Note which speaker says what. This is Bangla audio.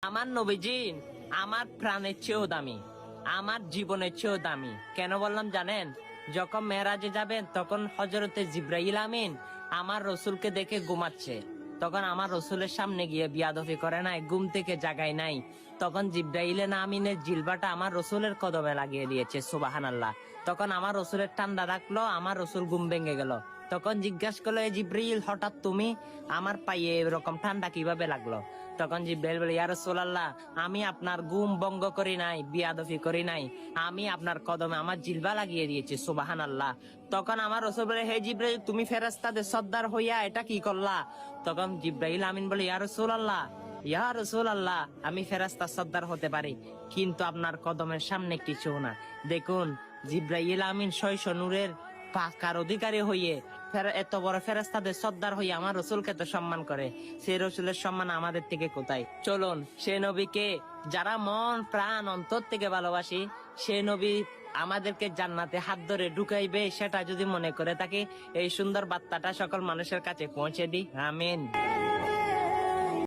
Speaker 1: আমার নবীজি আমার প্রাণের চেয়েও দামি, আমার জীবনের চেয়েও দামি। কেন বললাম জানেন? যখন মেরাজে যাবেন তখন হযরতে জিবরাইল আমিন আমার রসুলকে দেখে ঘুমাচ্ছে। তখন আমার রসুলের সামনে গিয়ে বিয়াদফি করে নাই, ঘুম থেকে জাগাই নাই। তখন জিবরাইল আমিনের জিলবাটা আমার রসুলের কদমে লাগিয়ে দিয়েছে, সুবহানাল্লাহ। তখন আমার রসুলের ঠান্ডা রাখলো, আমার রসুল ঘুম ভেঙে গেল। তখন জিজ্ঞাসা করলো, এ জিবরাইল, হঠাৎ তুমি আমার পায়ে এরকম ঠান্ডা কিভাবে লাগলো? তখন জিব্রাইল বলে, ইয়া রাসূলুল্লাহ, আমি আপনার ঘুম ভঙ্গ করি নাই, বিয়াদফি করি নাই, আমি আপনার কদমে আমার জিলবা লাগিয়ে দিয়েছি, সুবহানাল্লাহ। তখন আমার রাসূল বলে, হে জিব্রাইল, তুমি ফেরেশতাদের সর্দার হইয়া এটা কি করলা? তখন জিব্রাইল আমিন বলে, ইয়া রাসূলুল্লাহ, ইয়া রাসূলুল্লাহ, আমি ফেরেশতার সর্দার হতে পারি, কিন্তু আপনার কদমের সামনে কিছু না। দেখুন, জিব্রাইল আমিন 600 নূরের পাকার অধিকারী হইয়ে এত বড় ফেরেশতাদের সর্দার হইয়া আমার রসুলকে তো সম্মান করে। সেই রসুলের সম্মান আমাদের থেকে কোথায়? চলুন সে নবীকে যারা মন প্রাণ অন্তর থেকে ভালোবাসি, সে নবী আমাদেরকে জান্নাতে হাত ধরে ঢুকাইবে, সেটা যদি মনে করে থাকি, এই সুন্দর বার্তাটা সকল মানুষের কাছে পৌঁছে দিই। আমিন।